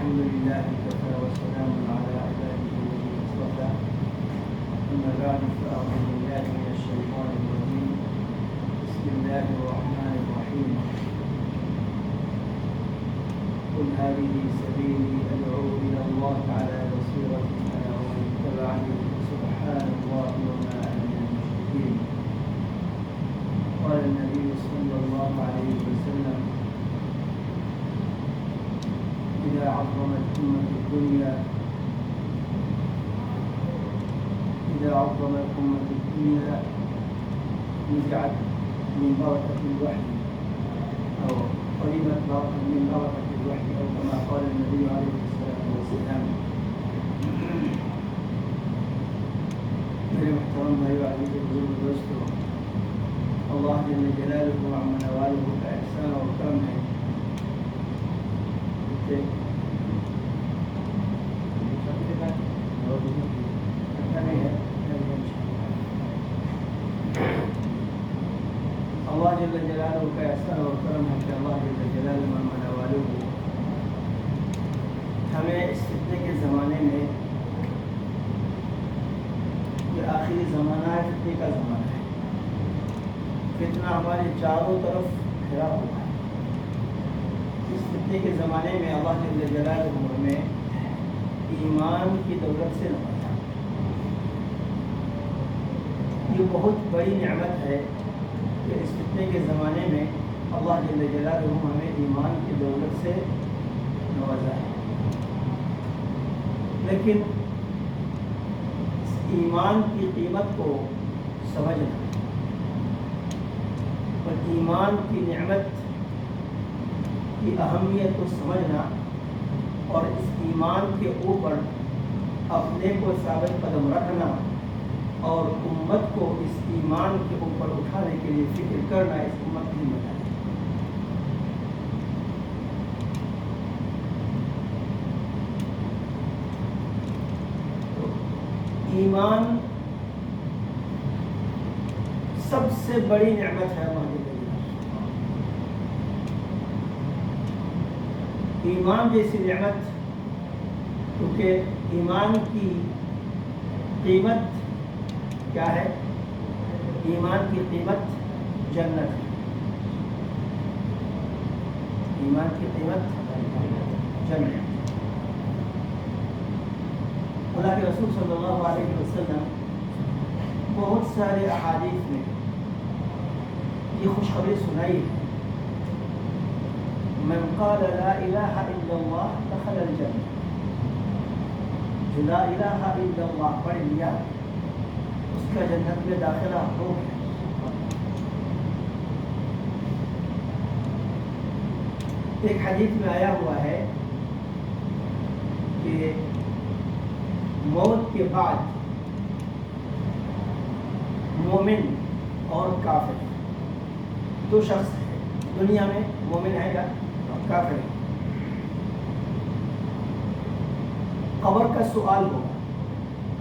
الحمد لله كفى وسلام على عباده الذين اصطفى أما بعد فأعوذ بالله من الشيطان الرجيم بسم الله الرحمن الرحيم قل هذه سبيلي أدعو إلى الله على بصيرة أنا ومن اتبعني سبحان الله وما أنا من المشركين. قال النبي صلى الله عليه وسلم إذا عظمت أمة الدنيا نزعت من بركة الوحي أو قربت من بركة الوحي أو كما قال النبي عليه الصلاة والسلام. میرے محترم بھائیو عزیز بزرگ دوستو، اللہ جل جلالہ و عم نوالہ کا احسان اور کرم ہے کہ اللہ جل جلالہ کا احسان اور کرم ہے کہ اللہ جل جلالہ و عم نوالہ ہمیں اس فتنے کے زمانے میں، یہ آخری زمانہ ہے، فتنے کا زمانہ ہے، فتنہ ہمارے چاروں طرف گھرا ہوا ہے. اس فتنے کے زمانے میں اللہ جل جلالہ ہمیں ایمان کی دولت سے نوازا. یہ بہت بڑی نعمت ہے کہ اس فتنے کے زمانے میں اللہ جل جلالہ ہمیں ایمان کی دولت سے نوازا ہے. لیکن اس ایمان کی قیمت کو سمجھنا اور ایمان کی نعمت کی اہمیت کو سمجھنا اور اس ایمان کے اوپر اپنے کو ثابت قدم رکھنا اور امت کو اس ایمان کے اوپر اٹھانے کے لیے فکر کرنا اس امت کی ذمہ داری ہے. ایمان سب سے بڑی نعمت ہے ہمارے لیے. ایمان جیسی نعمت، کیونکہ ایمان کی قیمت کیا ہے؟ ایمان کی قیمت جنت ہے. ایمان کی قیمت جنت. اللہ کے رسول صلی اللہ علیہ وسلم بہت سارے احادیث میں یہ خوشخبری سنائی ہے: من قال لا الہ الا اللہ دخل الجنہ. جو لا الہ الا اللہ پڑھ لیا اس کا جنت میں داخلہ ہو گیا. ایک حدیث میں آیا ہوا ہے کہ موت کے بعد مومن اور کافر دو شخص ہیں دنیا میں. مومن ہے یا کافر ہے. قبر کا سوال ہوگا،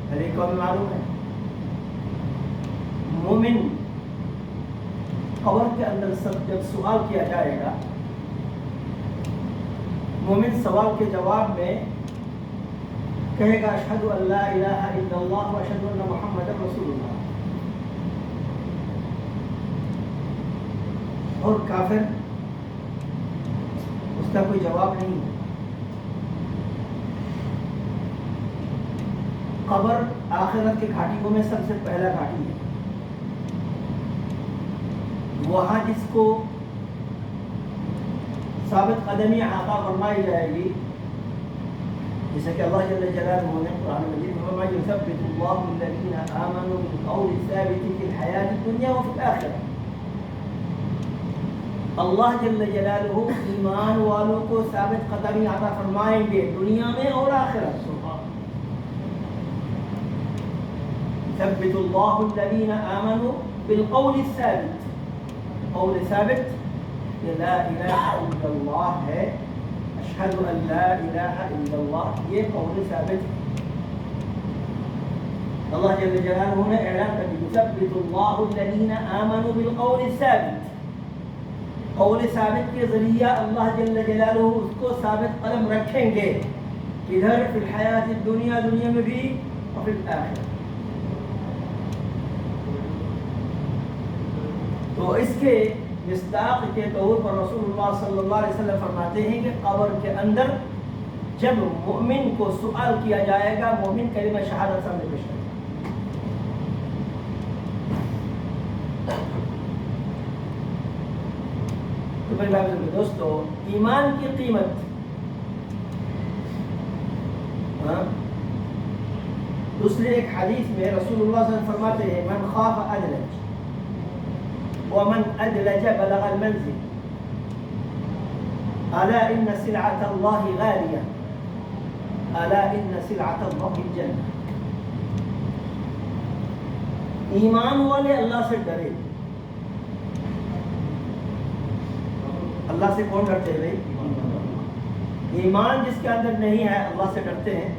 ہر ایک کو معلوم ہے. مومن قبر کے اندر جب سوال کیا جائے گا، مومن سوال کے جواب میں کہے گا اشہد ان لا الہ الا اللہ و اشہد ان محمد رسول اللہ. اور کافر اس کا کوئی جواب نہیں ہے. قبر آخرت کے گھاٹیوں میں سب سے پہلا گھاٹی ہے. وہاں جس کو ثابت قدمی عطا فرمائی جائے گی، جیسے کہ اللہ جل جلالہ نے قرآن مجید میں فرمایا: یثبت اللہ الذین آمنوا بالقول الثابت فی الحیاۃ الدنیا وفی الآخرہ. اللہ جل جلالہ ایمان والوں کو ثابت قدمی عطا فرمائیں گے دنیا میں اور آخرت. یثبت اللہ الذین آمنوا بالقول الثابت. قول ثابت یہ لا الہ الا اللہ ہے، اشہد ان لا الہ الا اللہ، یہ قول ثابت ہے. اللہ جل جلالہ نے اعلان کر دیا: یثبت اللہ الذین آمنوا بالقول الثابت. قول ثابت کے ذریعہ اللہ جل جلالہ اس کو ثابت قدم رکھیں گے، ادھر فی الحیات الدنیا، دنیا میں بھی، اور فی الآخرہ۔ تو اس کے مصداق کے طور پر رسول اللہ صلی اللہ علیہ وسلم فرماتے ہیں کہ قبر کے اندر جب مومن کو سوال کیا جائے گا، مومن کلمہ شہادت سامنے پیش کرے گا۔ تو میرے بھائی بہنوں دوستو، ایمان کی قیمت دوسرے ایک حدیث میں رسول اللہ صلی اللہ علیہ وسلم فرماتے ہیں من خاف ادلج ومن ادلج بلغ المنزل الا ان سلعة الله غالية الا ان سلعة الله الجنة۔ ایمان والے اللہ سے ڈرے۔ اللہ سے کون ڈرتے ہیں بھائی؟ ایمان جس کے اندر نہیں ہے اللہ سے ڈرتے ہیں۔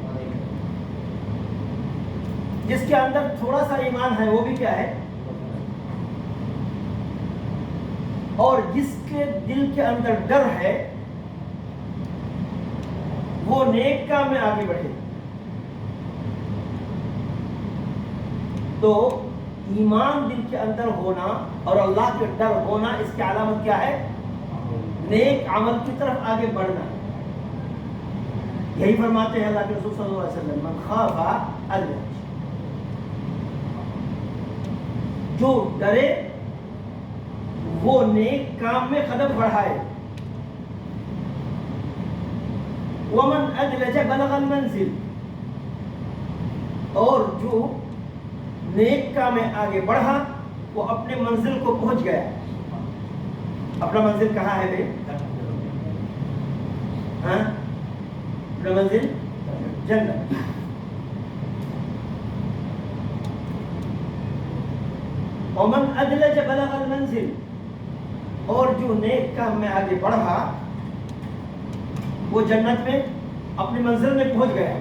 جس کے اندر تھوڑا سا ایمان ہے وہ بھی کیا ہے؟ اور جس کے دل کے اندر ڈر ہے وہ نیک کام میں آگے بڑھے۔ تو ایمان دل کے اندر ہونا اور اللہ کے ڈر ہونا، اس کی علامت کیا ہے؟ نیک عمل کی طرف آگے بڑھنا۔ یہی فرماتے ہیں اللہ کے رسول صلی اللہ علیہ وسلم من خاف ادلج، جو ڈرے وہ نیک کام میں قدم بڑھائے۔ ومن ادلج بلغ المنزل، اور جو نیک کام میں آگے بڑھا وہ اپنے منزل کو پہنچ گیا۔ اپنا منزل کہاں ہے بھائی؟ ہاں، اپنا منزل جنت۔ ومن ادلج بلغ المنزل، اور جو نیک کام میں آگے بڑھا وہ جنت میں اپنی منزل میں پہنچ گیا۔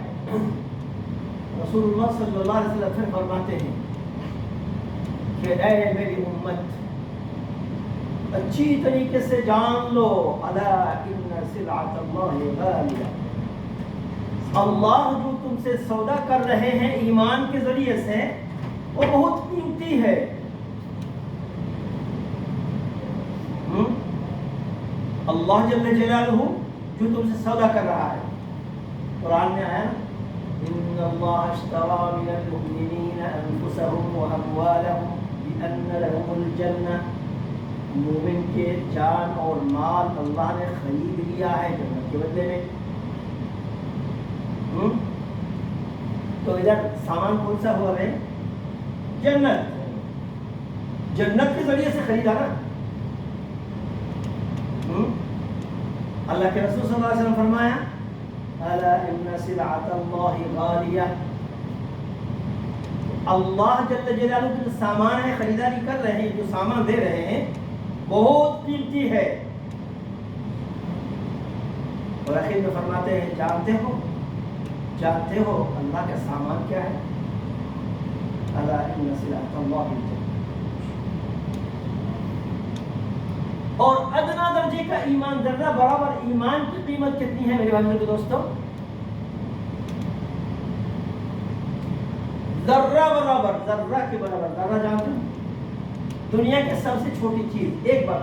رسول اللہ صلی اللہ علیہ وسلم پھر فرماتے ہیں کہ اے میری امت، اچھی طریقے سے جان لو الا ان سلعۃ اللہ غالیہ، اللہ جو تم سے سودا کر رہے ہیں ایمان کے ذریعے سے وہ بہت قیمتی ہے۔ اللہ جل جلالہ جو تم سے سودا کر رہا ہے۔ قرآن میں آیا ان اللہ اشترى من المؤمنین انفسهم واموالهم بان لهم الجنہ، مومن کے جان اور مال اللہ نے خرید لیا ہے جنت کے بدلے میں۔ تو ادھر سامان کون سا ہوا ہے؟ جنت، جنت کے ذریعے سے خریدا نا۔ اللہ کے رسول صلی اللہ علیہ وسلم فرمایا الا ان سلعۃ اللہ غالیہ، اللہ جل جلالہ جو سامان ہے خریداری کر رہے ہیں، جو سامان دے رہے ہیں بہت قیمتی ہے۔ اور آخر میں فرماتے ہیں جانتے ہو اللہ کا سامان کیا ہے؟ الا ان سلعۃ اللہ الجنہ۔ اور ادنا درجے کا ایمان، ذرہ برابر ایمان کی قیمت کتنی ہے میرے بھائیوں کے دوستوں؟ ذرہ برابر، ذرہ کے برابر۔ ذرہ جانتے ہیں؟ دنیا کی سب سے چھوٹی چیز، ایک بات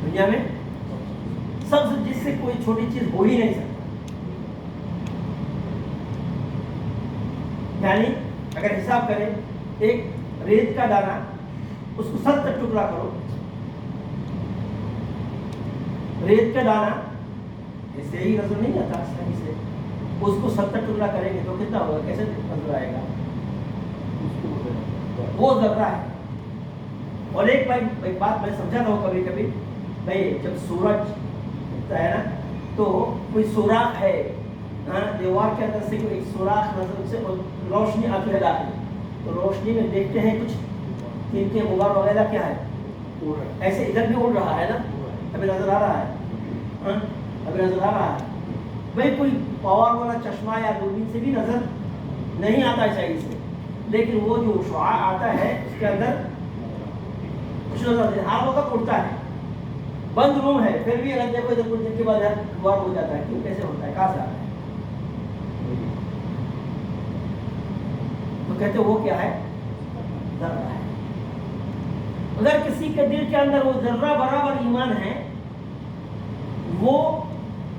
دنیا میں سب سے جس سے کوئی چھوٹی چیز ہو ہی نہیں سکتی، یعنی اگر حساب کریں ایک ریت کا دانہ، اس کو 70 ٹکڑا کرو، ریت کا دانہ ایسے ہی نظر نہیں آتا صحیح سے، اس کو 70 ٹکڑا کریں گے تو کتنا ہوگا؟ کیسے نظر آئے گا؟ وہ ذرہ ہے۔ اور ایک بات میں سمجھاتا ہوں کبھی کبھی بھائی، جب سورج اٹھتا ہے نا تو کوئی سوراخ ہے دیوار کے اندر سے، کوئی ایک سوراخ نظر سے روشنی آتی ہے، تو روشنی میں دیکھتے ہیں کچھ تین غبار وغیرہ کیا ہے، ایسے ادھر بھی اڑ رہا ہے نا، ابھی نظر آ رہا ہے، ابھی نظر آ رہا ہے بھائی۔ کوئی پاور والا چشمہ یا دوربین سے بھی نظر نہیں آتا ہے صحیح سے، لیکن وہ جو شعاع آتا ہے اس کے اندر خوش نظر دے ہر وقت اٹھتا ہے، بند روم ہے پھر بھی اگر دیکھو تو کچھ دن کے بعد غور ہو جاتا ہے کیوں کیسے ہوتا ہے کہاں سے آتا ہے. تو کہتے وہ کیا ہے؟ ذرہ ہے. اگر کسی کے دل کے اندر وہ ذرہ برابر ایمان ہے، وہ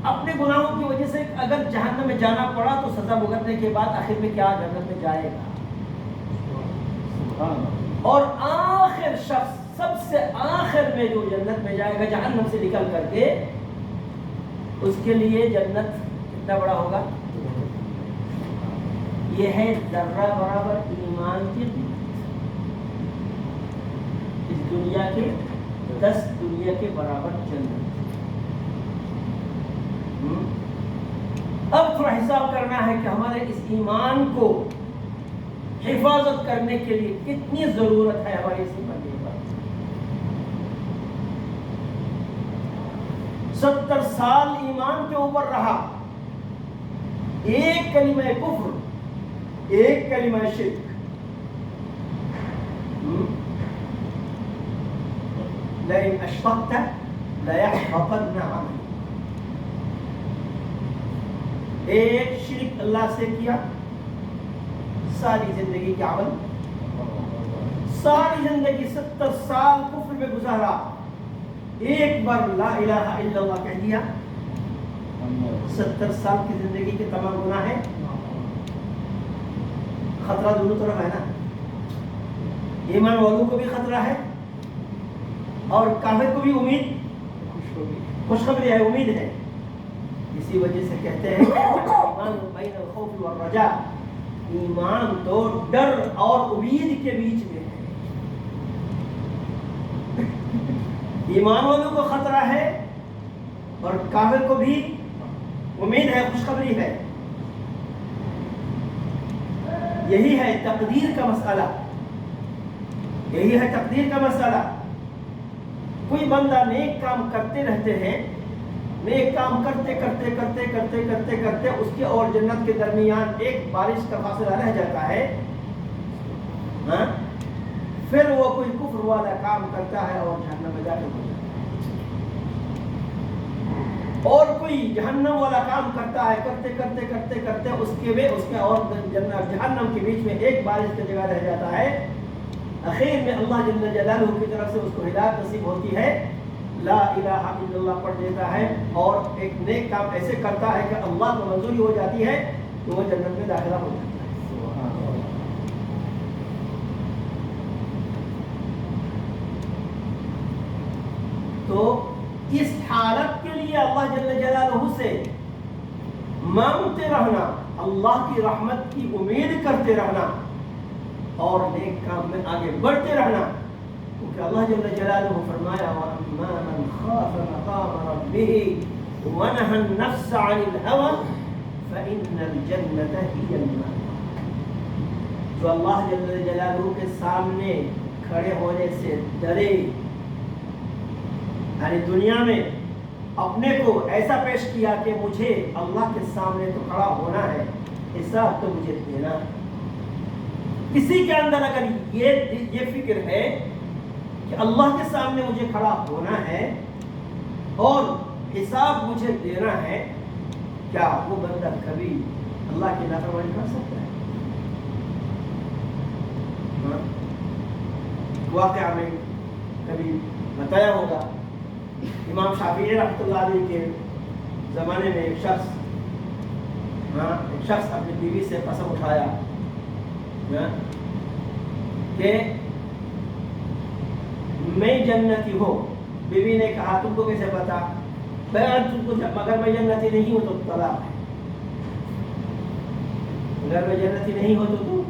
اپنے گناہوں کی وجہ سے اگر جہنم میں جانا پڑا تو سزا بھگتنے کے بعد آخر میں کیا جنت میں جائے گا. اور آخر شخص سب سے آخر میں جو جنت میں جائے گا جہنم سے نکل کر کے، اس کے لیے جنت کتنا بڑا ہوگا؟ یہ ہے ذرہ برابر ایمان کی اس دنیا کے 10 دنیا کے برابر جنت. اب تھوڑا حساب کرنا ہے کہ ہمارے اس ایمان کو حفاظت کرنے کے لیے کتنی ضرورت ہے ہمارے اس بندے پر. 70 سال ایمان کے اوپر رہا، ایک کلمہ کفر، ایک کلمہ شرک، لئن اشرکت لیحبطن عملک. ایک شرک اللہ سے کیا، ساری زندگی کے عمل، ساری زندگی 70 سال کفر میں گزارا، ایک بار لا الہ الا اللہ کہہ دیا، 70 سال کی زندگی کے تمام گناہ ہیں. خطرہ دونوں طرف ہے نا، ایمان والوں کو بھی خطرہ ہے اور کافر کو بھی امید خوشخبری ہے، امید ہے. اسی وجہ سے کہتے ہیں ایمان بین الخوف والرجاء، ایمان تو ڈر اور امید کے بیچ میں ہے. ایمان والوں کو خطرہ ہے اور کافر کو بھی امید ہے، خوشخبری ہے. یہی ہے تقدیر کا مسئلہ، یہی ہے تقدیر کا مسئلہ. کوئی بندہ نیک کام کرتے رہتے ہیں، نیک کام کرتے کرتے کرتے کرتے کرتے کرتے اس کے اور جنت کے درمیان ایک بارش کا فاصلہ رہ جاتا ہے، پھر وہ کوئی کفر والا کام کرتا ہے اور جہنم میں داخل ہو جاتا ہے. اور کوئی جہنم والا کام کرتا ہے، کرتے کرتے کرتے کرتے اس کے اور جہنم کے بیچ میں ایک بارش کی جگہ رہ جاتا ہے. اخیر میں اللہ جل جلالہ کی طرف سے اس کو ہدایت نصیب ہوتی ہے، لا الہ الا اللہ پڑھ دیتا ہے اور ایک نیک کام ایسے کرتا ہے کہ اللہ کو منظوری ہو جاتی ہے کہ وہ جنت میں داخلہ ہو جاتا ہے. تو اس حالت کے لیے اللہ جل جلالہ سے مانگتے رہنا، اللہ کی رحمت کی امید کرتے رہنا اور نیک کام میں آگے بڑھتے رہنا. کیونکہ اللہ جل جلالہ فرمایا وَأَمَّا مَنْ خَافَ مَقَامَ رَبِّهِ وَنَهَى النَّفْسَ عَنِ الْهَوَى فَإِنَّ الْجَنَّةَ هِيَ الْمَأْوَىٰ. جو اللہ جل جلالہ کے سامنے کھڑے ہونے سے ڈرے، یعنی دنیا میں اپنے کو ایسا پیش کیا کہ مجھے اللہ کے سامنے تو کھڑا ہونا ہے، حساب تو مجھے دینا ہے. کسی کے اندر اگر یہ فکر ہے کہ اللہ کے سامنے مجھے کھڑا ہونا ہے اور حساب مجھے دینا ہے، کیا وہ بندہ کبھی اللہ کی نافرمانی کر سکتا ہے؟ واقعہ میں کبھی بتایا ہوگا، امام شافعی رحمۃ اللہ علیہ کے زمانے میں ایک شخص اپنی بیوی سے قسم اٹھایا کہ میں جنتی ہوں. بیوی نے کہا تم کو کیسے پتا؟ اگر میں جنتی نہیں ہوں تو طلاق ہے، اگر میں جنتی نہیں ہوں تو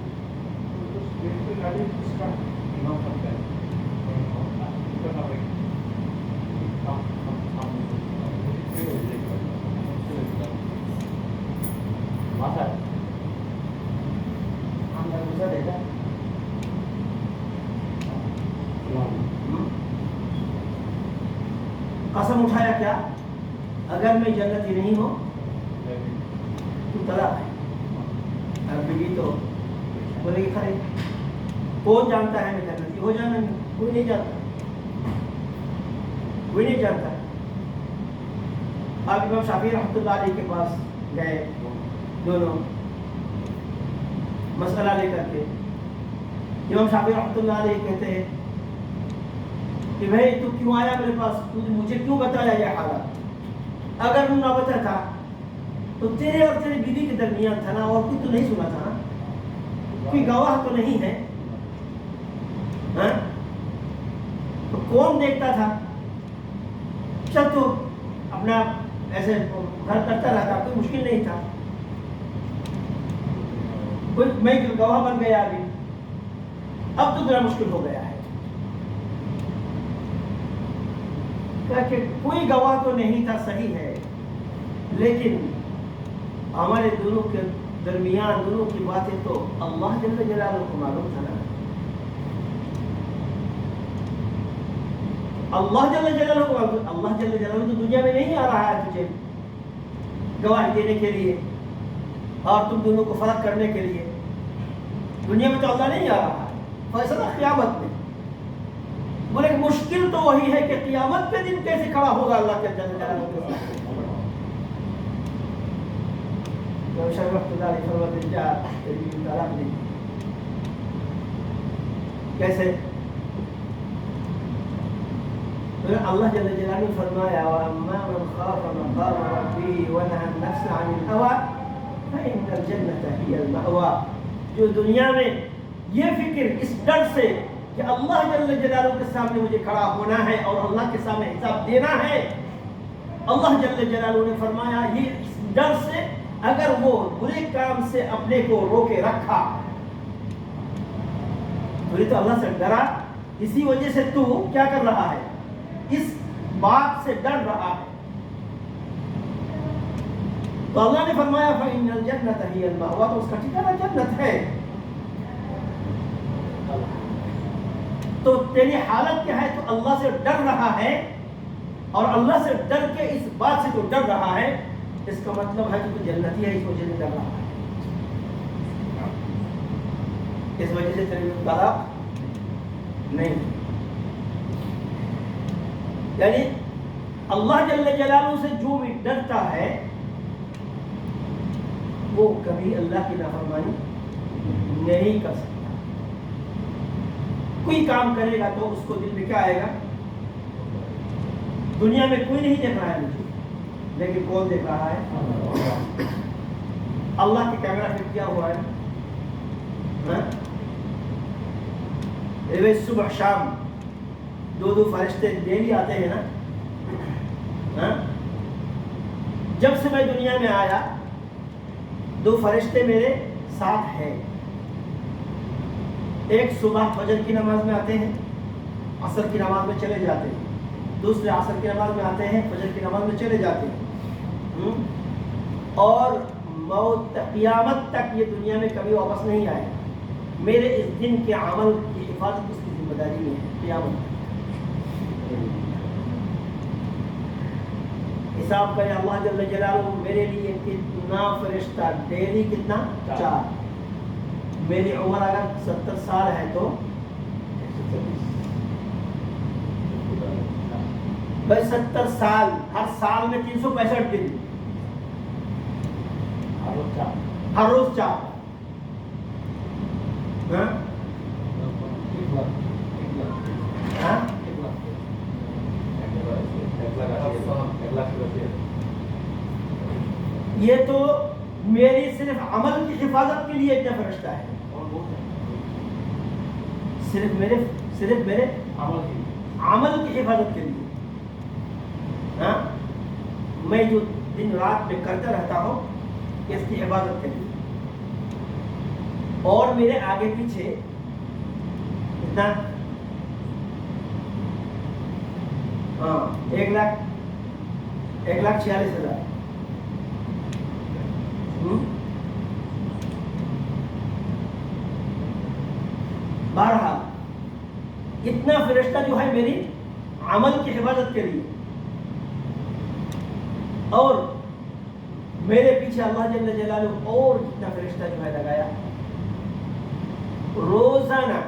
قسم اٹھایا کیا؟ اگر میں جنتی نہیں ہوں تو طلاق ہے. اب بیوی تو بولے گی کھڑے کون جانتا ہے میں جنتی ہو جانا؟ نہیں، کوئی نہیں جانتا. کوئی نہیں جانتا. آپ امام شافعی رحمۃ اللہ علیہ کے پاس گئے دونوں مسئلہ لے کر کے. امام شافعی رحمۃ اللہ علیہ کہتے ہیں کہ بھائی تو کیوں آیا میرے پاس, مجھے کیوں بتایا یہ حالات؟ اگر نہ بتاتا تو تیرے اور تیرے بیوی کے درمیان تھا نا, اور کوئی تو نہیں سنا تھا نا, کوئی گواہ تو نہیں ہے, تو کون دیکھتا تھا؟ چل تو اپنا ایسے گھر کرتا رہتا, کوئی مشکل نہیں تھا. میں گواہ بن گیا ابھی, اب تو ذرا مشکل ہو گیا ہے. کہ کوئی گواہ تو نہیں تھا, صحیح ہے, لیکن ہمارے دونوں کے درمیان دونوں کی باتیں تو اللہ جل جلالہ کو معلوم تھا نا. اللہ جل جلالہ کو, اللہ جل جلالہ تو دنیا میں نہیں آ رہا ہے تجھے گواہی دینے کے لیے اور تم دونوں کو فرق کرنے کے لیے. دنیا میں تو اللہ نہیں آ رہا ہے, فیصلہ قیامت میں. بولے مشکل تو وہی ہے کہ قیامت کے دن کیسے کھڑا ہوگا اللہ کے جل جلالہ کے ساتھ. کیسے؟ اللہ جل جلالہ نے فرمایا وَأَمَّا مَنْ خَافَ مَقَامَ رَبِّهِ وَنَهَى النَّفْسَ عَنِ الْهَوَىٰ فَإِنَّ الْجَنَّةَ هِيَ الْمَأْوَىٰ. جو دنیا میں یہ فکر اس ڈر سے کہ اللہ جل جلالہ کے سامنے مجھے کھڑا ہونا ہے اور اللہ کے سامنے حساب دینا ہے, اللہ جل جلالہ نے فرمایا یہ اس ڈر سے اگر وہ برے کام سے اپنے کو روکے رکھا تو اللہ سے ڈرا, اسی وجہ سے تو کیا کر رہا ہے, اس بات سے ڈر رہا ہے. تو اللہ نے فرمایا فَإِنَّ الْجَنَّةَ هِيَ الْمَأْوَىٰ, تو اس کا ٹھکانہ جنت ہے. تو تیری حالت کیا ہے؟ تو اللہ سے ڈر رہا ہے, اور اللہ سے ڈر کے اس بات سے تو ڈر رہا ہے, اس کا مطلب ہے کہ تو جنتی ہے, اس وجہ سے ڈر رہا ہے. اس وجہ سے تیری طلاق نہیں. یعنی اللہ جل جلالہ سے جو بھی ڈرتا ہے وہ کبھی اللہ کی نافرمانی نہیں کر سکتا. کوئی کام کرے گا تو اس کو دل میں کیا آئے گا؟ دنیا میں کوئی نہیں دیکھ رہا ہے مجھے, لیکن کون دیکھ رہا ہے؟ اللہ کے کیمرہ فٹ کیا ہوا ہے. صبح شام دو فرشتے ڈیلی آتے ہیں نا. جب سے میں دنیا میں آیا 2 فرشتے میرے ساتھ ہیں. ایک صبح فجر کی نماز میں آتے ہیں, عصر کی نماز میں چلے جاتے ہیں. دوسرے عصر کی نماز میں آتے ہیں, فجر کی نماز میں چلے جاتے ہیں. اور موت قیامت تک یہ دنیا میں کبھی واپس نہیں آئے. میرے اس دن کے عمل کی حفاظت اس کی ذمہ داری میں ہے قیامت تک. حساب کرے اللہ جل جلالہ میرے لیے کتنا فرشتہ ڈیلی, کتنا؟ 4. میری عمر اگر 70 سال ہے تو بھائی 70 سال, ہر سال میں 365 دن, ہر روز 4. یہ تو میری صرف عمل کی حفاظت کے لیے اتنا فرشتہ ہے, صرف میرے عمل کی حفاظت کے لیے. میں جو دن رات میں کرتا رہتا ہوں اس کی حفاظت کے لیے. اور میرے آگے پیچھے اتنا 1,46,000. بہرحال اتنا فرشتہ جو ہے میری عمل کی حفاظت کے لیے. اور میرے پیچھے اللہ جل جلالہ اور کتنا فرشتہ جو ہے لگایا روزانہ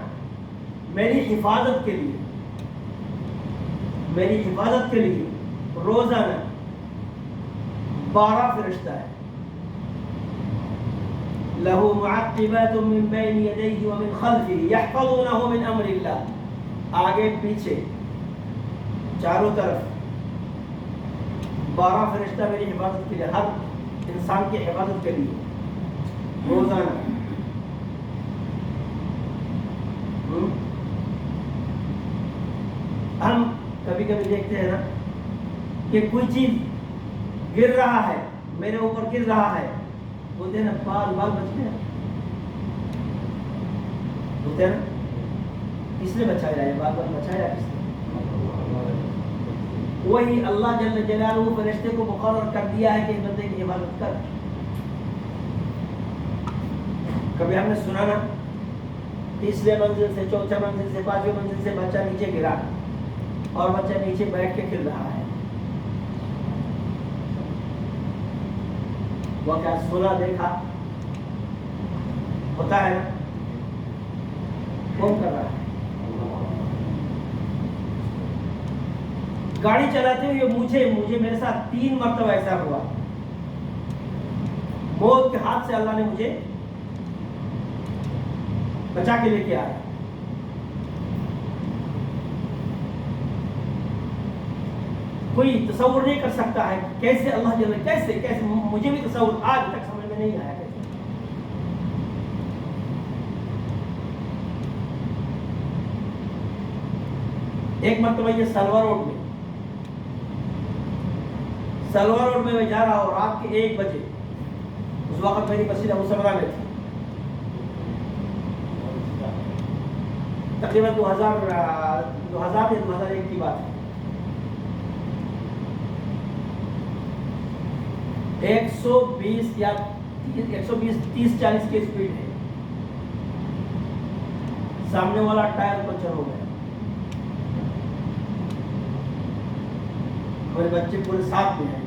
میری حفاظت کے لیے. میری حفاظت کے لیے روزانہ 12 فرشتہ ہے. لَهُ مُعَقِّبَاتٌ مِّن بَيْنِ يَدَيْهِ وَمِن خَلْفِهِ يَحْفَظُونَهُ مِنْ أَمْرِ اللَّهِ. آگے پیچھے چاروں طرف 12 فرشتہ میری حفاظت کے لیے، ہر انسان کی حفاظت کے لیے روزانہ. ہم کبھی کبھی دیکھتے ہیں نا کہ کوئی چیز گر رہا ہے، میرے اوپر گر رہا ہے، بولتے ہیں نا بال بچتے ہیں، بولتے ہیں نا کس نے بچایا ہے، بال بچایا کس نے؟ وہی اللہ جل جلالہ فرشتے کو مقرر کر دیا ہے کہ بندے کی حفاظت کر. کبھی ہم نے سنا نا تیسرے منزل سے، چوتھے منزل سے، 5ویں منزل سے بچہ نیچے گرا اور بچہ نیچے بیٹھ کے کھیل رہا ہے. وہ کیا سنا دیکھا ہوتا ہے نا؟ کون کر رہا ہے؟ گاڑی چلاتے ہوئے مجھے میرے ساتھ 3 مرتبہ ایسا ہوا. موت کے ہاتھ سے اللہ نے مجھے بچا کے لے کے آیا. کوئی تصور نہیں کر سکتا ہے کیسے اللہ جل کیسے مجھے بھی تصور آج تک سمجھ میں نہیں آیا. ایک مرتبہ یہ سلوا روڈ میں میں جا رہا ہوں رات کے 1 بجے. اس وقت میری مسجد ابو سمرہ میں تھی. تقریباً 2001 کی بات ہے. 120 یا 30-40 کی اسپیڈ ہے. سامنے والا ٹائر پنچر ہو گیا. میرے بچے پورے ساتھ میں ہیں.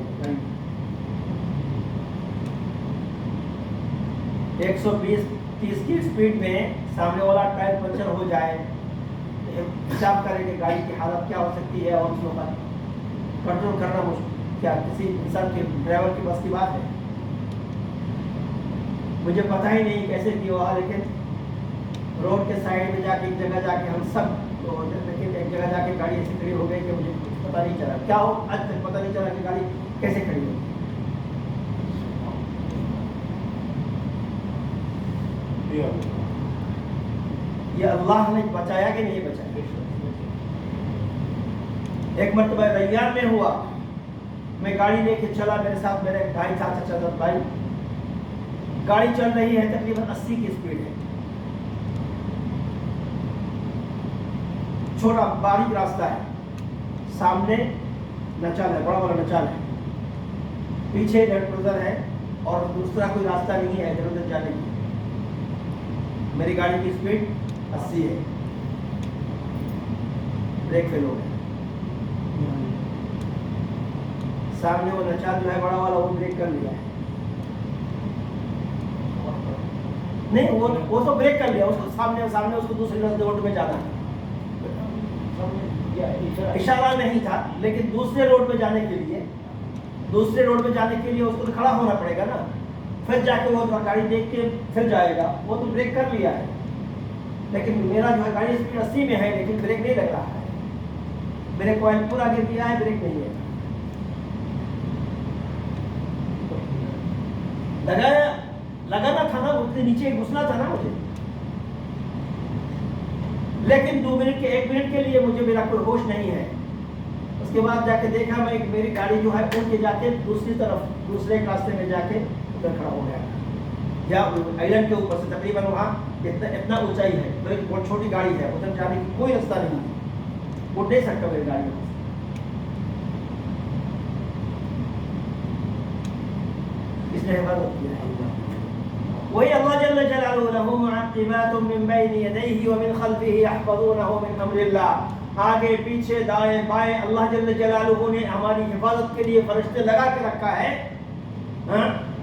120-30 کی اسپیڈ میں سامنے والا ٹائر پنچر ہو جائے، حساب کریں کہ گاڑی کی حالت کیا ہو سکتی ہے اور اس کو کنٹرول کرنا مشکل، کیا کسی انسان کے ڈرائیور کی بس کی بات ہے؟ مجھے پتہ ہی نہیں کیسے کیا ہوا، لیکن روڈ کے سائڈ میں جا کے ایک جگہ جا کے ہم سب ایک جگہ جا کے گاڑی ایسی کھڑی ہو گئی کہ مجھے کچھ پتہ نہیں چلا کیا ہو. آج تک پتہ نہیں چلا کہ گاڑی کیسے کھڑی ہوئی. یہ اللہ نے بچایا کہ نہیں بچایا؟ ایک مرتبہ ریان میں ہوا، میں گاڑی لے کے چلا، میرے ساتھ میرے ایک بھائی تھا، چچا بھائی. گاڑی چل رہی ہے، تقریباً 80 کی اسپیڈ ہے. چھوٹا باریک راستہ ہے، سامنے نچال ہے، بڑا بڑا نچال ہے، پیچھے ریڈ کروزر ہے اور دوسرا کوئی راستہ نہیں ہے ادھر ادھر جانے کی. میری گاڑی کی اسپیڈ 80 ہے. بریک فیل ہو گیا. سامنے وہ نچال جو ہے بڑا والا، وہ بریک کر لیا ہے. نہیں وہ تو بریک کر لیا، اس کو سامنے اس کو دوسری روڈ میں جانا ہے. اشارہ نہیں تھا، لیکن دوسرے روڈ پہ جانے کے لیے اس کو کھڑا ہونا پڑے گا نا. پھر جا کے وہ گاڑی دیکھ کے پھر جائے گا. وہ تو بریک کر لیا ہے، لیکن میرا جو ہے گاڑی اسپیڈ 80 میں ہے، لیکن بریک نہیں لگ رہا ہے. بریک آئل پورا گر گیا ہے، بریک نہیں ہے. لگانا تھا نا، اس کے نیچے گھسنا تھا نا مجھے. لیکن 2 منٹ کے 1 منٹ کے لیے مجھے میرا کوئی ہوش نہیں ہے. اس کے بعد جا کے دیکھا میں میری گاڑی جو ہے اڑ کے جا کے دوسری طرف دوسرے راستے میں جا کے ادھر کھڑا ہو گیا. یا آئلینڈ کے اوپر سے تقریباً وہاں اتنا اونچائی ہے، بہت چھوٹی گاڑی ہے، ادھر جانے کی کوئی راستہ نہیں ہے. اڑ نہیں سکتا میری گاڑی. اس نے حفاظت کیا ہے. وہی اللہ جل جلالہ لہ معقبات من بین یدیہ ومن خلفہ یحفظونہ من امر اللہ. آگے پیچھے دائیں بائیں اللہ جل جلالہ نے ہماری حفاظت کے لیے فرشتے لگا کے رکھا ہے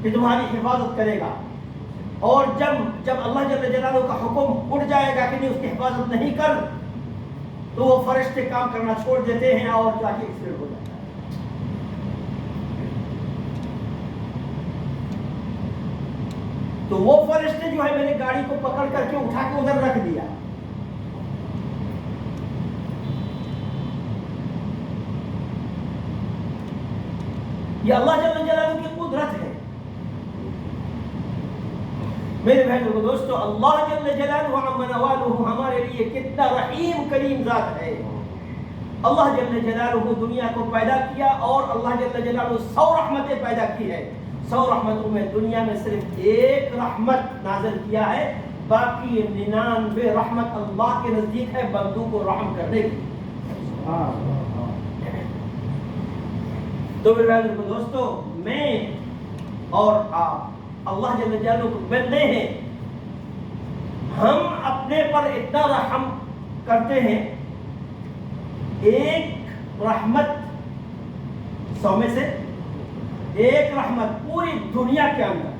کہ تمہاری حفاظت کرے گا. اور جب اللہ جل جلالہ کا حکم اٹھ جائے گا کہ نہیں اس کی حفاظت نہیں کر، تو وہ فرشتے کام کرنا چھوڑ دیتے ہیں اور جا کے ایکسیڈنٹ ہو جاتا ہے. تو وہ فرشتے جو ہے میری گاڑی کو پکڑ کر کے اٹھا کے ادھر رکھ دیا. یہ اللہ جل جلالہ کی قدرت ہے. میرے بھائیوں کو دوستو، اللہ جل جلالہ عما نوالہ ہمارے لیے کتنا رحیم کریم ذات ہے. اللہ جل جلالہ دنیا کو پیدا کیا اور اللہ جل جلالہ 100 رحمتیں پیدا کی ہے. 100 رحمتوں میں دنیا میں صرف ایک رحمت نازل کیا ہے، باقی 99 رحمت اللہ کے نزدیک ہے بندوں کو رحم کرنے کی. تو میرے بھائیوں کو دوستو، میں اور آپ اللہ جل جلالہ کو بندے ہیں. ہم اپنے پر اتنا رحم کرتے ہیں، ایک رحمت 100 میں سے ایک رحمت پوری دنیا کے اندر،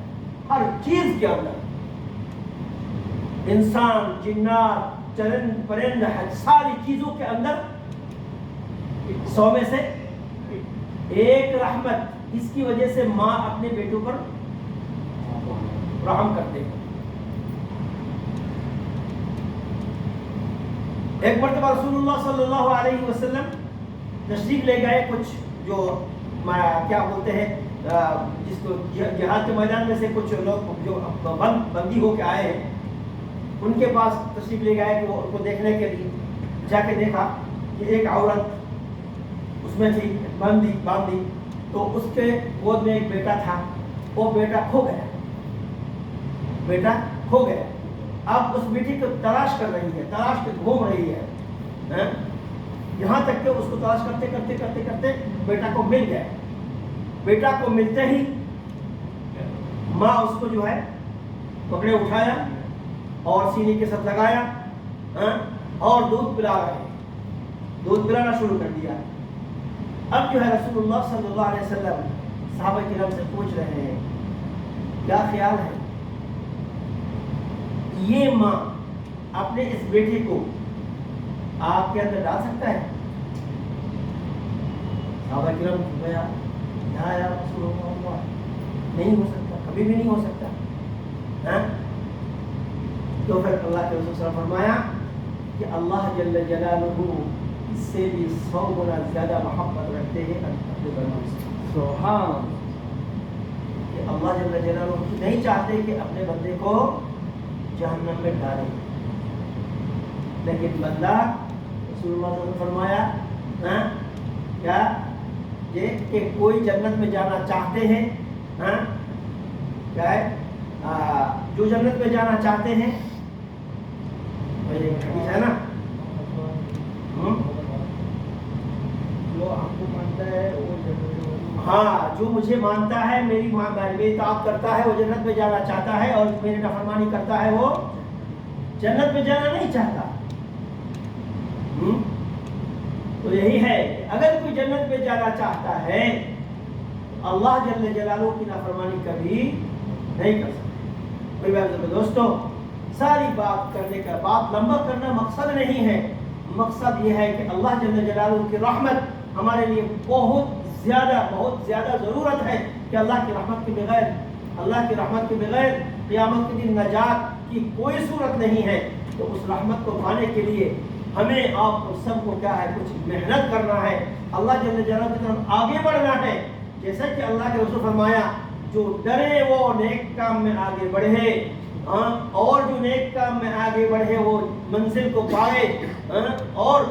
ہر چیز کے اندر، انسان، جنات، چرند پرند، ساری چیزوں کے اندر 100 میں سے ایک رحمت. اس کی وجہ سے ماں اپنے بیٹوں پر رحم کرتے ہیں. ایک مرتبہ رسول اللہ صلی اللہ علیہ وسلم تشریف لے گئے. کچھ جو کیا بولتے ہیں جس کو جہاد کے میدان میں سے کچھ لوگ جو بندی ہو کے آئے ہیں، ان کے پاس تشریف لے گئے کہ وہ ان کو دیکھنے کے لیے. جا کے دیکھا کہ ایک عورت اس میں تھی باندھی. تو اس کے گود میں ایک بیٹا تھا. وہ بیٹا کھو گیا. اب اس بیٹی کو تلاش کر رہی ہے، تلاش کے گھوم رہی ہے، یہاں تک کہ اس کو تلاش کرتے کرتے کرتے کرتے بیٹا کو مل گیا. بیٹا کو ملتے ہی ماں اس کو جو ہے پکڑے اٹھایا اور سینے کے ساتھ لگایا اور دودھ پلانا شروع کر دیا. اب جو ہے رسول اللہ صلی اللہ علیہ وسلم صحابہ کرام سے پوچھ رہے ہیں، کیا خیال ہے یہ ماں اپنے اس بیٹے کو آگ کے اندر ڈال سکتا ہے؟ صحابہ کرام کو کہا یا رسول اللہ، نہیں ہو سکتا، کبھی بھی نہیں ہو سکتا. تو پھر اللہ کے رسول صلی اللہ علیہ وسلم فرمایا کہ اللہ جل جلالہ اس سے بھی 100 گنا زیادہ محبت رکھتے ہیں اپنے بندوں سے. سبحان. کہ اللہ جل جلالہ نہیں چاہتے کہ اپنے بندے کو جہنم میں ڈالے، لیکن بندہ رسول اللہ صلی اللہ علیہ وسلم فرمایا کیا یہ کہ کوئی جنت میں جانا چاہتے ہیں، کیا ہے جو جنت میں جانا چاہتے ہیں، حدیث ہے نا، جو آپ کو مانتا ہے وہ ہاں جو مجھے مانتا ہے، میری اطاعت کرتا ہے، وہ جنت میں جانا چاہتا ہے، اور میری نافرمانی کرتا ہے وہ جنت میں جانا نہیں چاہتا. تو یہی ہے کہ اگر کوئی جنت میں جانا چاہتا ہے اللہ جل جلالہ کی نافرمانی کبھی نہیں کر سکتا. میرے دوستو، ساری بات کرنے کا بات لمبا کرنا مقصد نہیں ہے. مقصد یہ ہے کہ اللہ جل جلالہ کی رحمت ہمارے لیے بہت زیادہ ضرورت ہے کہ اللہ کی رحمت کے بغیر قیامت کے دن نجات کی کوئی صورت نہیں ہے. تو اس رحمت کو پانے کے لیے ہمیں آپ کو سب کو کیا ہے، کچھ محنت کرنا ہے، اللہ جل جلالہ کی طرف آگے بڑھنا ہے. جیسا کہ اللہ کے رسول فرمایا، جو ڈرے وہ نیک کام میں آگے بڑھے، اور جو نیک کام میں آگے بڑھے وہ منزل کو پائے. اور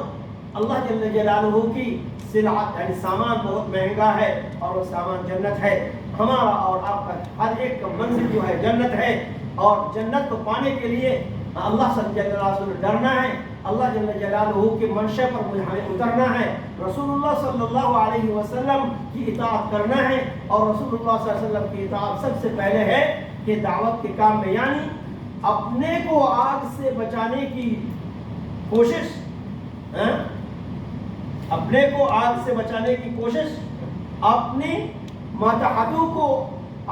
اللہ جل جلالہ کی صنعت یعنی سامان بہت مہنگا ہے، اور وہ سامان جنت ہے. ہمارا اور آپ کا ہر ایک کا منزل جو ہے جنت ہے، اور جنت کو پانے کے لیے اللہ جل جلالہ سے ڈرنا ہے، اللہ جل جلالہ کے منشا پر ہمیں اترنا ہے، رسول اللہ صلی اللہ علیہ وسلم کی اطاعت کرنا ہے. اور رسول اللہ صلی اللہ علیہ وسلم کی اطاعت سب سے پہلے ہے کہ دعوت کے کام میں، یعنی اپنے کو آگ سے بچانے کی کوشش، اپنے کو آگ سے بچانے کی کوشش، اپنی ماتحتوں کو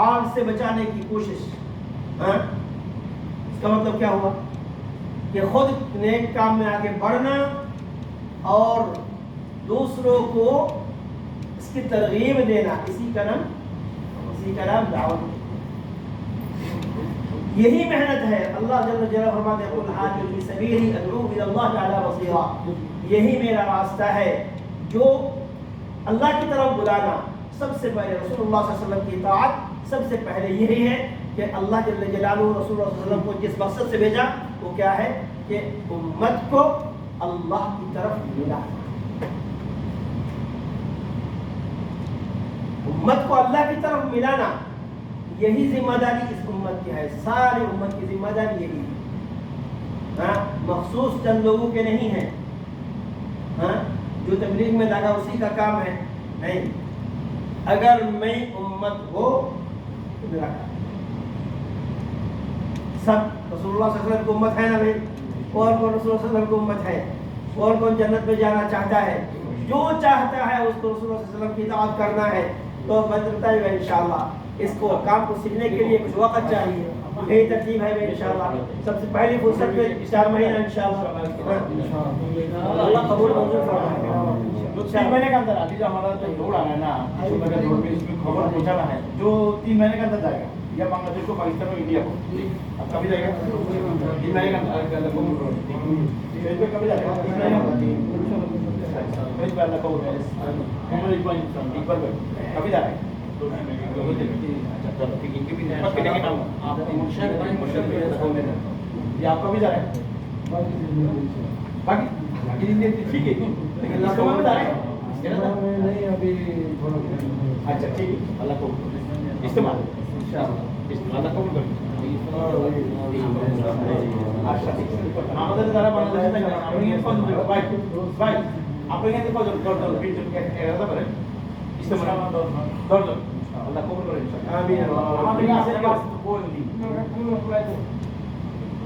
آگ سے بچانے کی کوشش. اس کا مطلب کیا ہوا کہ خود نیک کام میں آگے بڑھنا اور دوسروں کو اس کی ترغیب دینا، اسی کا نام دعوت۔ یہی محنت ہے۔ اللہ جل جلالہ فرماتے ہیں قل ھذہ سبیلی ادعو الی اللہ علی بصیرہ، یہی میرا راستہ ہے جو اللہ کی طرف بلانا۔ سب سے پہلے رسول اللہ صلی اللہ علیہ وسلم کی اطاعت، سب سے پہلے یہی ہے کہ اللہ جل جلالہ رسول اللہ صلی اللہ علیہ وسلم کو جس مقصد سے بھیجا وہ کیا ہے کہ امت کو اللہ کی طرف ملا، امت کو اللہ کی طرف ملانا، یہی ذمہ داری اس امت کی ہے۔ ساری امت کی ذمہ داری یہی ہے، مخصوص چند لوگوں کے نہیں ہے۔ جو تبلیغ میں لگا اسی کا کام ہے، نہیں۔ اگر میں امت ہو تو میرا کام، سب رسول اللہ صلی اللہ علیہ وسلم کو امت ہے نا بھائی؟ اور کون رسول اللہ صلی اللہ علیہ وسلم کو امت ہے؟ اور کون جنت میں جانا چاہتا ہے؟ جو چاہتا ہے اس کو رسول اللہ صلی اللہ علیہ وسلم کی اطاعت کرنا ہے۔ تو بدلتا ہے انشاءاللہ، اس کو کام کو سیکھنے کے لیے کچھ وقت چاہیے، یہی ترتیب ہے انشاءاللہ۔ سب سے پہلی فرصت میں 4 مہینہ انشاءاللہ اللہ قبول منظور فرمائے۔ 3 مہینے کے اندر ابھی جو ہمارا جو دوڑ آ رہا ہے نا، دوڑ میں اس میں خبر پہنچانا ہے، جو 3 مہینے کے اندر جائے گا، یا بنگلہ دیش کو، پاکستان کو، انڈیا کو، اب کبھی جائے گا 3 مہینے کے اندر کبھی جائے گا 3 مہینے اللہ کو محمد اقبال بھائی کبھی جا رہے ہیں؟ آپ کبھی جا رہے ہیں؟ باقی ٹھیک ہے، لیکن نہیں ابھی اچھا ٹھیک ہے، اللہ کو استعمال اللہ قبول کریں۔ আমাদের যারা বাংলাদেশে থাকেন আপনি কত ভাই ভাই আপনি এখানে কত দরজন 20 জন এরাদা করেন ইস্তেমাল 10 জন আল্লাহ কবুল করেন আমিন। আপনি আসেন কাজ বললি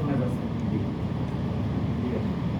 শুনে যাচ্ছে, ঠিক আছে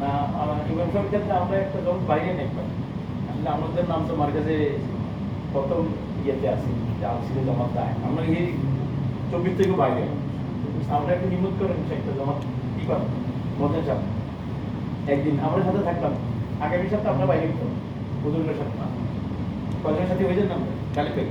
না আমার ইমাম সাহেব ক্ষেত্রে আমরা একটা যখন বাইরে দেখবেন আসলে আমাদের নাম তো আমার কাছে প্রথম ইয়েতে আছি যে আলসিতে জমাত দেয়, আমরা এই 24 থেকে বাইরে আমরা একটা নিমত করেন একটা জমাত কি করেন মজার চাপ একদিন আমার সাথে থাকলাম, আগামী সপ্তাহে আমরা বাইরে গেলাম হুজুরের সাথে, কজনের সাথে হয়ে যেতাম কালে পেয়ে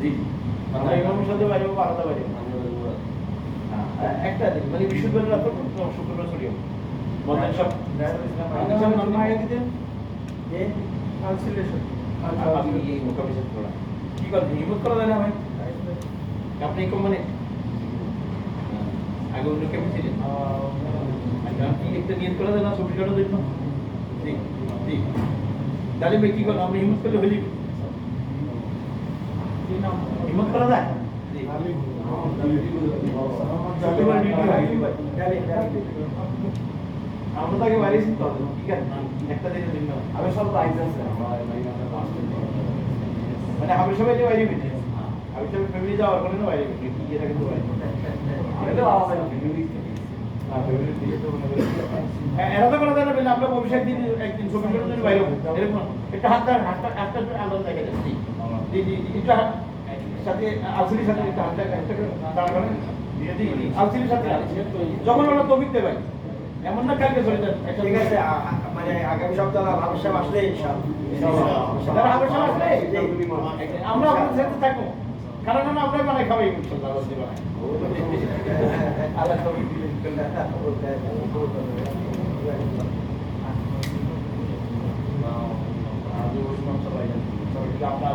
জি আমরা ইমামের সাথে বাইরে আলাদা বাইরে একটা দিন মানে বিশুদ্ধের রাত শুক্রবার ছড়িয়ে মজার সব নাম আগে দিতেন যে ট্রান্সলেশন আপনি এই মোকাবিলা করা কি করে হিম্মত করা যায় না ভাই আপনি কম মানে আগে অন্য কেমন ছিলেন আপনি একটা নিয়ত করা যায় না ছবি কাটা দেখুন ঠিক ঠিক তাহলে ভাই কি করেন আপনি হিম্মত করলে হয়ে যাবে হিম্মত করা যায় আমরা তাকে বাইরে চিনতে হবে ঠিক আছে একটা দিনের জন্য আমি সব রাইজ আছে মানে আমি সবাই যে বাইরে বেঁচে আমি সবাই ফ্যামিলি যাওয়ার পরে না বাইরে বেঁচে কি এটা কিন্তু বাইরে এরা তো করা যায় না বলে আমরা ভবিষ্যৎ দিন একদিন ছবি করার জন্য বাইরে এরকম একটা হাতটা আলাদা দেখা যাচ্ছে জি জি এটা সাথে আলসির সাথে একটা হাতটা দাঁড় করেন আলসির সাথে যখন আমরা তৌফিক দেব এমন না কালকে চলে যান ঠিক আছে মানে আগামী সপ্তাহে ভাবসা আসলে ইনশাআল্লাহ ভাবসা আসলে আমরা আপনাদের সাথে থাকবো কারণ আমরা বানাই খাওয়াই ইনশাআল্লাহ বলতে বানাই আল্লাহ তৌফিক দিলেন আপনার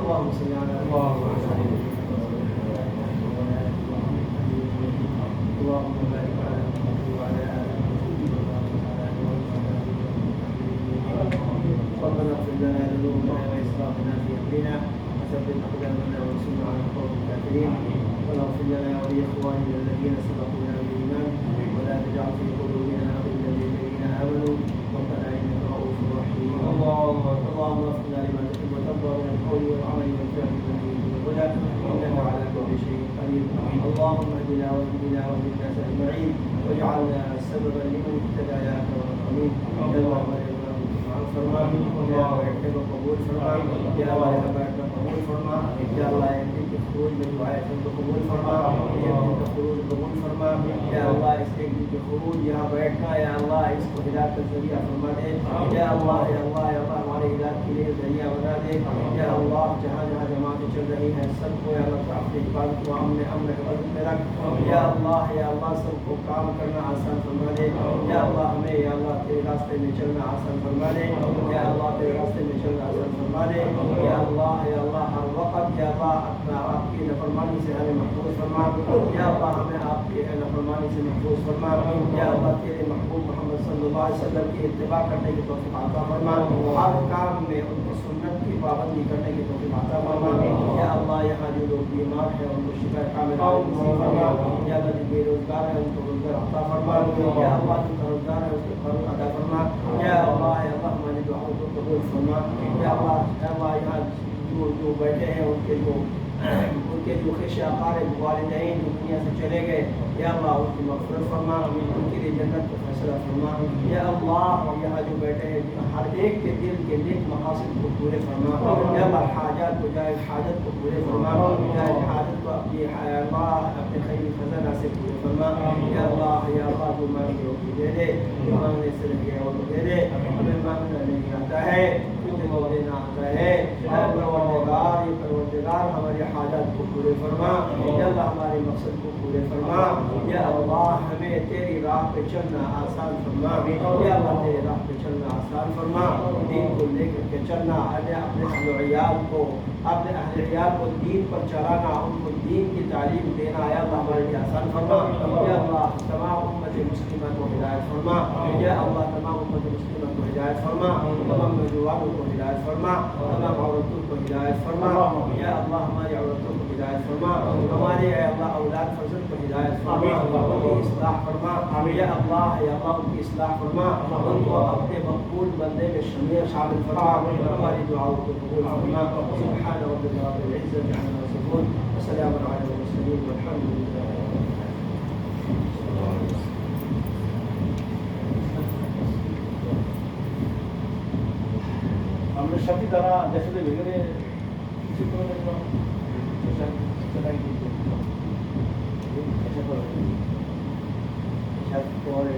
اللهم صل على اللهم بارك على محمد وعلى آله واغفر لنا ذنوبنا وإسرافنا في أمرنا وثبت أقدامنا وانصرنا على القوم الكافرين واغفر لنا ولإخواننا الذين سبقونا بالإيمان ولا تجعل في قلوبنا غلا للذين آمنوا ربنا إنك رؤوف رحيم اللهم وفقنا لما تحب وترضى من القول والعمل والفعل والهدى إنك على كل شيء قدير اللهم اهدنا واهدنا واهد الناس أجمعين واجعلنا سببا لمن اهتدى يا أكرم الأكرمين يا الله فرمان یا بیٹھنے کو قبول فرما یا اللہ کا بیٹھنا قبول فرما یا اللہ ایک دن کے خروج میں دعائیں ان کو قبول فرما ایک دن کا خروج قبول فرما یا اللہ اس ایک دن کے خروج یہاں بیٹھنا یا اللہ اس کو ہدایت کا ذریعہ فرما دے یا اللہ یا اللہ یا اللہ ہمارے ہدایت کے لیے ذریعہ بنا دے یا اللہ جہاں جہاں جماعتیں چل رہی ہیں سب کو یا اللہ اپنی حفاظت کو امن حفاظت میں رکھ یا اللہ سب کو کام کرنا آسان فرما دے یا اللہ ہمیں یا اللہ تیرے راستے میں چلنا آسان فرما دے یا اللہ تیرے راستے میں چلنا آسان فرما دے یا اللہ ہر وقت یا اللہ اپنا آپ کی نافرمانی سے ہمیں محفوظ فرما یا اللہ ہمیں آپ کی نافرمانی سے محفوظ فرما یا اللہ تیرے محبوب محمد صلی اللہ علیہ وسلم کی اتباع کرنے کی توفیق عطا فرما ہر کام میں ان کی سنت کی پابندی کرنے کی توفیق عطا فرما یا اللہ یہاں جو لوگ بیمار ہیں ان کو شفا کامل نصیب فرما یا اللہ جو بے روزگار ہیں ان کو روزگار عطا فرما یا اللہ جو قرضدار ہے اس کو قرض ادا فرما یا اللہ ہماری دعاؤں کو قبول فرما یا اللہ یہاں جو بیٹھے ہیں ان کے جو خش اقارب والدین جو دنیا سے چلے گئے یا اللہ ان کی مغفرت فرما ان کے لیے جنت کا فیصلہ فرما یا اللہ یہاں جو بیٹھے ہیں ہر ایک کے دل کے نیک مقاصد کو پورے فرما یا اللہ حاجات کو جائز حاجت کو پورے فرما جائز حاجت کو اپنی اللہ اپنے خیر خزانہ سے پورے فرما یا اللہ جو مانگے وہ دے دے جو مانگنے سے رہ گیا وہ دے دے ہمیں مانگنا نہیں آتا ہے تجھے وہ دینا آتا ہے پروردگار ہماری حاجات کو پورے فرما یا اللہ ہمارے مقصد کو پورے فرما یا اللہ ہمیں تیری راہ پہ چلنا آسان فرما یا اللہ تیری راہ پہ چلنا آسان فرما دین کو لے کر کے چلنا اپنے اہل عیال کو دین پر چلانا ان کو دین کی تعلیم دینا یا اللہ ہمارے لیے آسان فرما یا اللہ تمام امت مسلمہ کو ہدایت فرما یا اللہ تمام امت مسلمہ کو ہدایت فرما تمام نوجوانوں کو ہدایت فرما تمام عورتوں کو ہدایت فرما یا اللہ ہماری عورتوں کو ہدایت فرما ہمارے اے اللہ اولاد فرزند کو ہدایت فرما ان کی اصلاح فرما یا اللہ ان کی اصلاح فرما ان کو اپنے مقبول بندے میں شامل فرما ہماری دعاؤں کو قبول فرما سبحان ربک رب العزة عما يصفون وسلام على المرسلين والحمد لله আমরা সাথে তারা দেশে ভেঙে কিছু করে দেখলাম সেটাই কিন্তু পরে